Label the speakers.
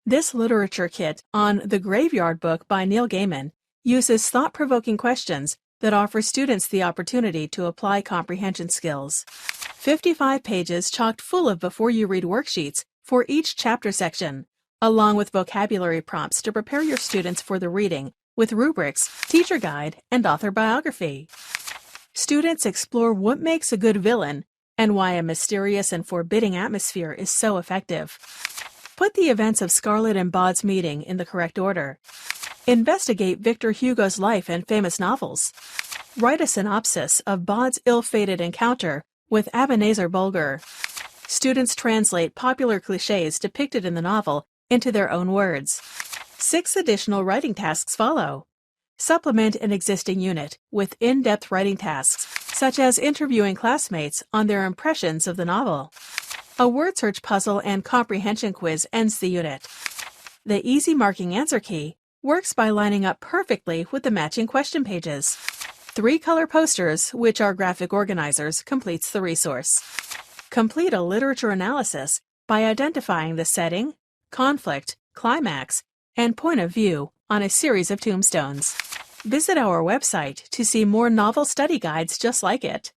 Speaker 1: This literature kit on The Graveyard Book by Neil Gaiman uses thought-provoking questions that offer students the opportunity to apply comprehension skills. 55 pages chocked full of before-you-read worksheets for each chapter section, along with vocabulary prompts to prepare your students for the reading with rubrics, teacher guide, and author biography. Students explore what makes a good villain and why a mysterious and forbidding atmosphere is so effective. Put the events of Scarlett and Bod's meeting in the correct order. Investigate Victor Hugo's life and famous novels. Write a synopsis of Bod's ill-fated encounter with Abanazer Bolger. Students translate popular cliches depicted in the novel into their own words. 6 additional writing tasks follow. Supplement an existing unit with in-depth writing tasks, such as interviewing classmates on their impressions of the novel. A word search puzzle and comprehension quiz ends the unit. The easy marking answer key works by lining up perfectly with the matching question pages. 3 color posters, which are graphic organizers, completes the resource. Complete a literature analysis by identifying the setting, conflict, climax, and point of view on a series of tombstones. Visit our website to see more novel study guides just like it.